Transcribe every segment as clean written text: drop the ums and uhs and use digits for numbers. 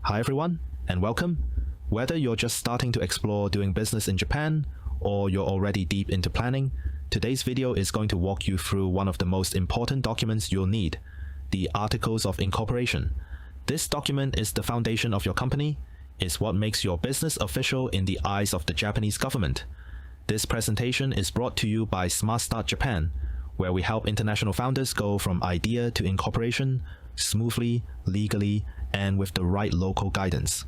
Hi everyone, and welcome. Whether you're just starting to explore doing business in Japan, or you're already deep into planning, today's video is going to walk you through one of the most important documents you'll need, the Articles of Incorporation. This document is the foundation of your company. It's what makes your business official in the eyes of the Japanese government. This presentation is brought to you by SmartStart Japan, where we help international founders go from idea to incorporation smoothly, legally, and with the right local guidance.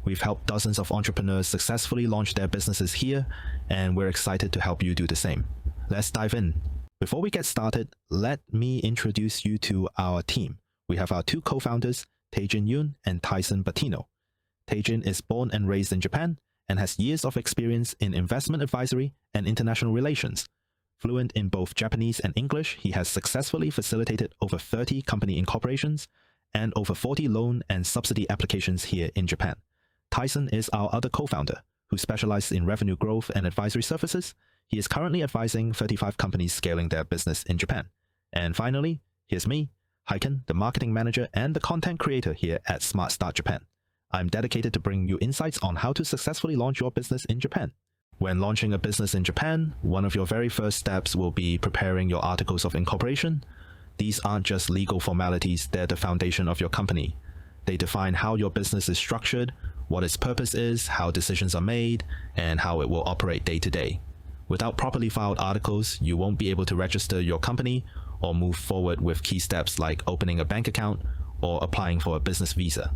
We've helped dozens of entrepreneurs successfully launch their businesses here, and we're excited to help you do the same. Let's dive in. Before we get started, let me introduce you to our team. We have our two co-founders, Taejin Yoon and Tyson Batino. Taejin is born and raised in Japan and has years of experience in investment advisory and international relations. Fluent in both Japanese and English, he has successfully facilitated over 30 company incorporations and over 40 loan and subsidy applications here in Japan. Tyson is our other co-founder, who specializes in revenue growth and advisory services. He is currently advising 35 companies scaling their business in Japan. And finally, here's me, Heiken, the marketing manager and the content creator here at SmartStart Japan. I'm dedicated to bring you insights on how to successfully launch your business in Japan. When launching a business in Japan, one of your very first steps will be preparing your Articles of Incorporation. These aren't just legal formalities, they're the foundation of your company. They define how your business is structured, what its purpose is, how decisions are made, and how it will operate day to day. Without properly filed articles, you won't be able to register your company or move forward with key steps like opening a bank account or applying for a business visa.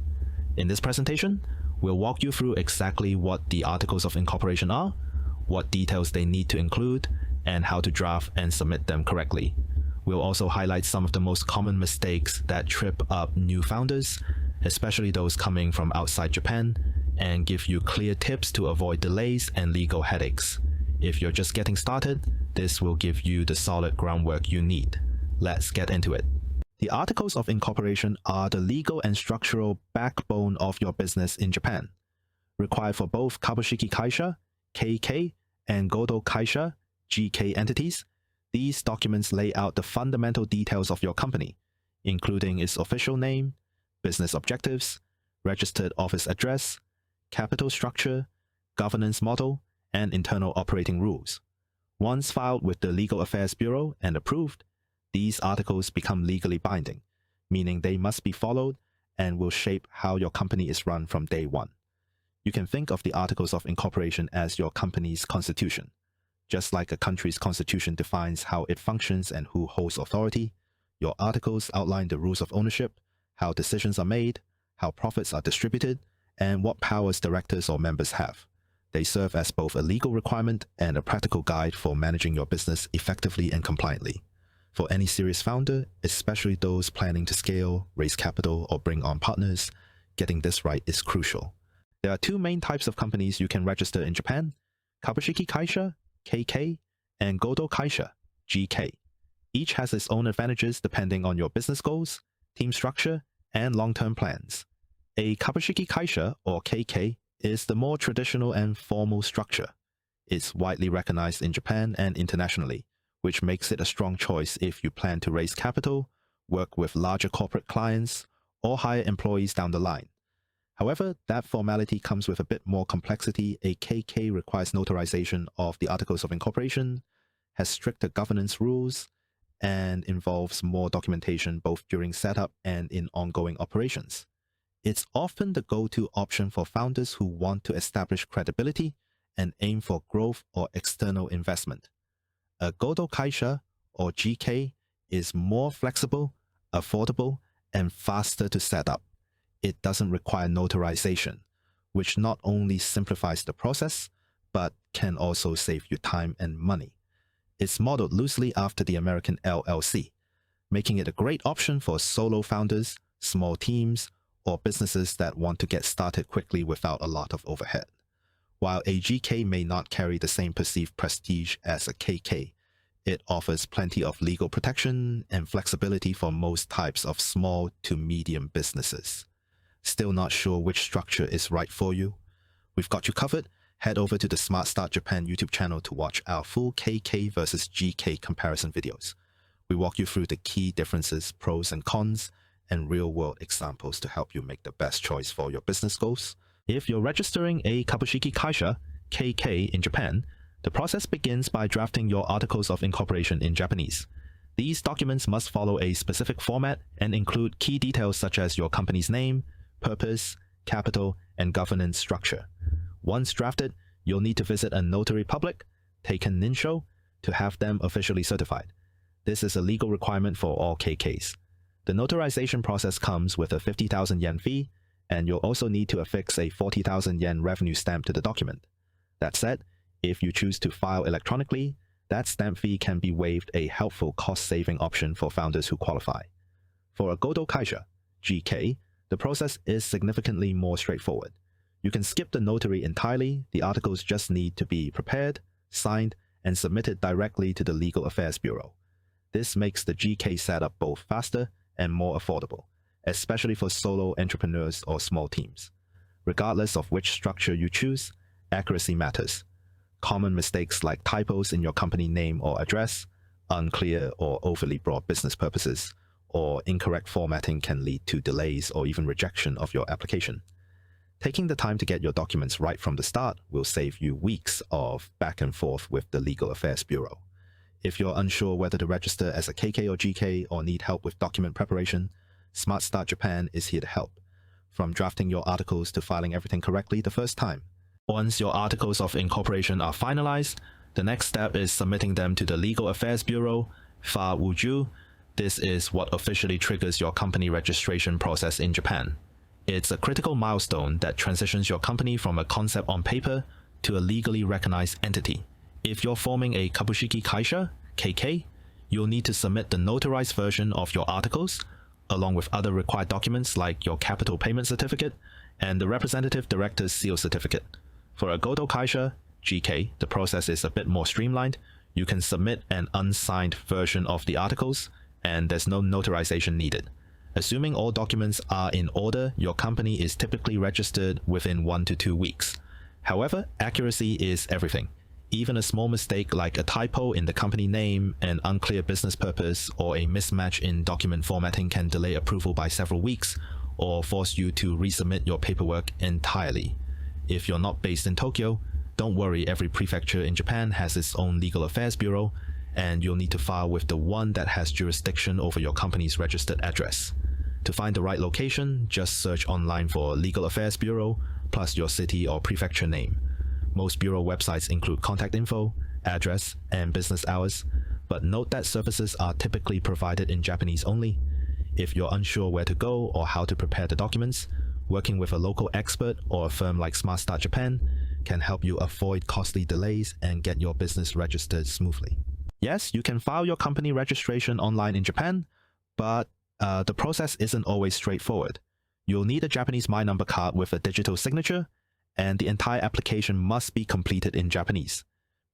In this presentation, we'll walk you through exactly what the Articles of Incorporation are, what details they need to include, and how to draft and submit them correctly. We'll also highlight some of the most common mistakes that trip up new founders, especially those coming from outside Japan, and give you clear tips to avoid delays and legal headaches. If you're just getting started, this will give you the solid groundwork you need. Let's get into it. The Articles of Incorporation are the legal and structural backbone of your business in Japan. Required for both Kabushiki Kaisha, KK, and Godo Kaisha, GK entities, these documents lay out the fundamental details of your company, including its official name, business objectives, registered office address, capital structure, governance model, and internal operating rules. Once filed with the Legal Affairs Bureau and approved, these articles become legally binding, meaning they must be followed and will shape how your company is run from day one. You can think of the Articles of Incorporation as your company's constitution. Just like a country's constitution defines how it functions and who holds authority, your articles outline the rules of ownership, how decisions are made, how profits are distributed, and what powers directors or members have. They serve as both a legal requirement and a practical guide for managing your business effectively and compliantly. For any serious founder, especially those planning to scale, raise capital, or bring on partners, getting this right is crucial. There are two main types of companies you can register in Japan: Kabushiki Kaisha, KK, and Godo Kaisha, GK. Each has its own advantages depending on your business goals, team structure, and long-term plans. A Kabushiki Kaisha, or KK, is the more traditional and formal structure. It's widely recognized in Japan and internationally, which makes it a strong choice if you plan to raise capital, work with larger corporate clients, or hire employees down the line. However, that formality comes with a bit more complexity. A KK requires notarization of the Articles of Incorporation, has stricter governance rules, and involves more documentation both during setup and in ongoing operations. It's often the go-to option for founders who want to establish credibility and aim for growth or external investment. A Godo Kaisha, or GK, is more flexible, affordable, and faster to set up. It doesn't require notarization, which not only simplifies the process, but can also save you time and money. It's modeled loosely after the American LLC, making it a great option for solo founders, small teams, or businesses that want to get started quickly without a lot of overhead. While a GK may not carry the same perceived prestige as a KK, it offers plenty of legal protection and flexibility for most types of small to medium businesses. Still not sure which structure is right for you? We've got you covered. Head over to the SmartStart Japan YouTube channel to watch our full KK versus GK comparison videos. We walk you through the key differences, pros and cons, and real-world examples to help you make the best choice for your business goals. If you're registering a Kabushiki Kaisha, KK, in Japan, the process begins by drafting your articles of incorporation in Japanese. These documents must follow a specific format and include key details such as your company's name, purpose, capital, and governance structure. Once drafted, you'll need to visit a notary public, take a ninsho, to have them officially certified. This is a legal requirement for all KKs. The notarization process comes with a 50,000 yen fee, and you'll also need to affix a 40,000 yen revenue stamp to the document. That said, if you choose to file electronically, that stamp fee can be waived, a helpful cost-saving option for founders who qualify. For a Godo Kaisha, GK, the process is significantly more straightforward. You can skip the notary entirely. The articles just need to be prepared, signed, and submitted directly to the Legal Affairs Bureau. This makes the GK setup both faster and more affordable, especially for solo entrepreneurs or small teams. Regardless of which structure you choose, accuracy matters. Common mistakes like typos in your company name or address, unclear or overly broad business purposes, or incorrect formatting can lead to delays or even rejection of your application. Taking the time to get your documents right from the start will save you weeks of back and forth with the Legal Affairs Bureau. If you're unsure whether to register as a KK or GK or need help with document preparation, SmartStart Japan is here to help. From drafting your articles to filing everything correctly the first time. Once your articles of incorporation are finalized, the next step is submitting them to the Legal Affairs Bureau, Fa Wuju. This is what officially triggers your company registration process in Japan. It's a critical milestone that transitions your company from a concept on paper to a legally recognized entity. If you're forming a Kabushiki Kaisha, KK, you'll need to submit the notarized version of your articles, along with other required documents like your capital payment certificate and the representative director's seal certificate. For a Godo Kaisha, GK, the process is a bit more streamlined. You can submit an unsigned version of the articles, and there's no notarization needed. Assuming all documents are in order, your company is typically registered within 1 to 2 weeks. However, accuracy is everything. Even a small mistake like a typo in the company name, an unclear business purpose, or a mismatch in document formatting can delay approval by several weeks or force you to resubmit your paperwork entirely. If you're not based in Tokyo, don't worry, every prefecture in Japan has its own Legal Affairs Bureau, and you'll need to file with the one that has jurisdiction over your company's registered address. To find the right location, just search online for Legal Affairs Bureau plus your city or prefecture name. Most bureau websites include contact info, address, and business hours, but note that services are typically provided in Japanese only. If you're unsure where to go or how to prepare the documents, working with a local expert or a firm like SmartStart Japan can help you avoid costly delays and get your business registered smoothly. Yes, you can file your company registration online in Japan, but the process isn't always straightforward. You'll need a Japanese My Number card with a digital signature, and the entire application must be completed in Japanese.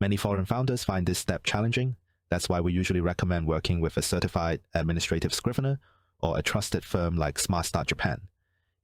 Many foreign founders find this step challenging. That's why we usually recommend working with a certified administrative scrivener or a trusted firm like SmartStart Japan.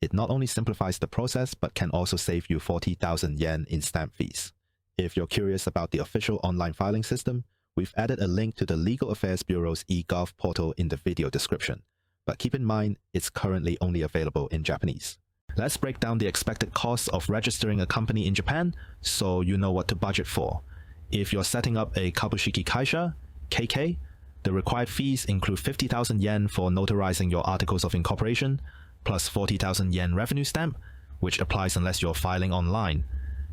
It not only simplifies the process, but can also save you 40,000 yen in stamp fees. If you're curious about the official online filing system, we've added a link to the Legal Affairs Bureau's eGov portal in the video description. But keep in mind, it's currently only available in Japanese. Let's break down the expected costs of registering a company in Japan so you know what to budget for. If you're setting up a Kabushiki Kaisha, KK, the required fees include 50,000 yen for notarizing your articles of incorporation, plus 40,000 yen revenue stamp, which applies unless you're filing online.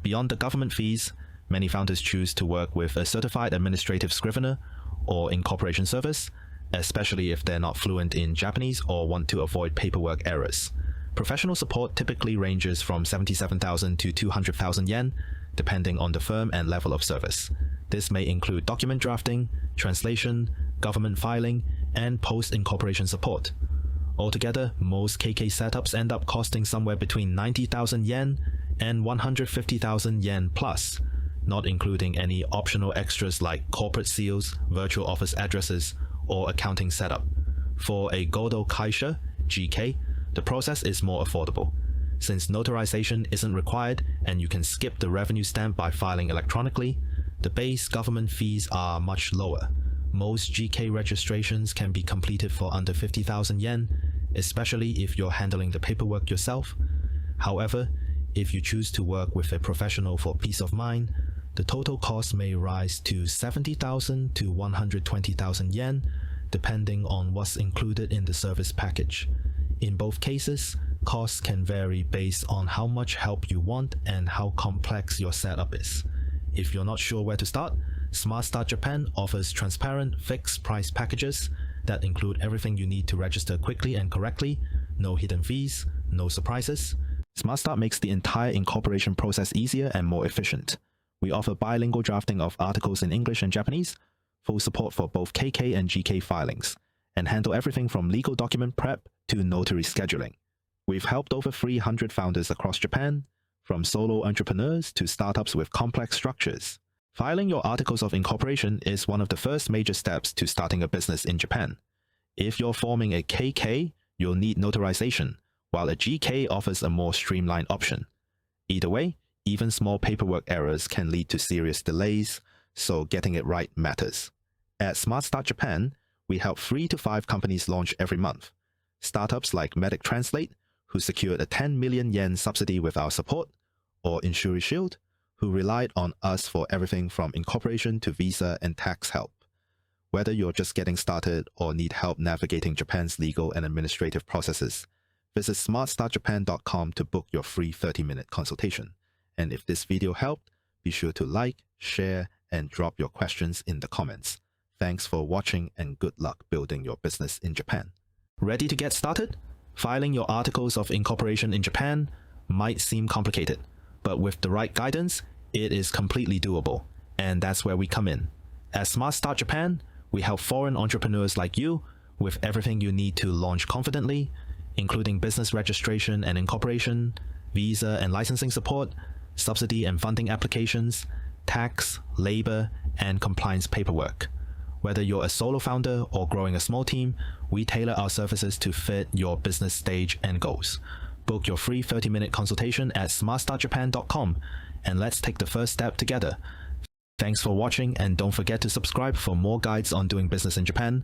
Beyond the government fees, many founders choose to work with a certified administrative scrivener or incorporation service, especially if they're not fluent in Japanese or want to avoid paperwork errors. Professional support typically ranges from 77,000 to 200,000 yen, depending on the firm and level of service. This may include document drafting, translation, government filing, and post-incorporation support. Altogether, most KK setups end up costing somewhere between 90,000 yen and 150,000 yen plus, not including any optional extras like corporate seals, virtual office addresses, or accounting setup. For a Godo Kaisha, GK, the process is more affordable. Since notarization isn't required and you can skip the revenue stamp by filing electronically, the base government fees are much lower. Most GK registrations can be completed for under 50,000 yen, especially if you're handling the paperwork yourself. However, if you choose to work with a professional for peace of mind, the total cost may rise to 70,000 to 120,000 yen, depending on what's included in the service package. In both cases, costs can vary based on how much help you want and how complex your setup is. If you're not sure where to start, SmartStart Japan offers transparent, fixed price packages that include everything you need to register quickly and correctly, no hidden fees, no surprises. SmartStart makes the entire incorporation process easier and more efficient. We offer bilingual drafting of articles in English and Japanese, full support for both KK and GK filings, and handle everything from legal document prep to notary scheduling. We've helped over 300 founders across Japan, from solo entrepreneurs to startups with complex structures. Filing your articles of incorporation is one of the first major steps to starting a business in Japan. If you're forming a KK, you'll need notarization, while a GK offers a more streamlined option. Either way, even small paperwork errors can lead to serious delays, so getting it right matters. At SmartStart Japan, we help 3 to 5 companies launch every month. Startups like Medic Translate, who secured a 10 million yen subsidy with our support, or Insuri Shield, who relied on us for everything from incorporation to visa and tax help. Whether you're just getting started or need help navigating Japan's legal and administrative processes, visit smartstartjapan.com to book your free 30-minute consultation. And if this video helped, be sure to like, share, and drop your questions in the comments. Thanks for watching and good luck building your business in Japan. Ready to get started? Filing your articles of incorporation in Japan might seem complicated, but with the right guidance, it is completely doable, and that's where we come in. At SmartStart Japan, we help foreign entrepreneurs like you with everything you need to launch confidently, including business registration and incorporation, visa and licensing support, subsidy and funding applications, tax, labor, and compliance paperwork. Whether you're a solo founder or growing a small team, we tailor our services to fit your business stage and goals. Book your free 30-minute consultation at smartstartjapan.com, and let's take the first step together. Thanks for watching, and don't forget to subscribe for more guides on doing business in Japan.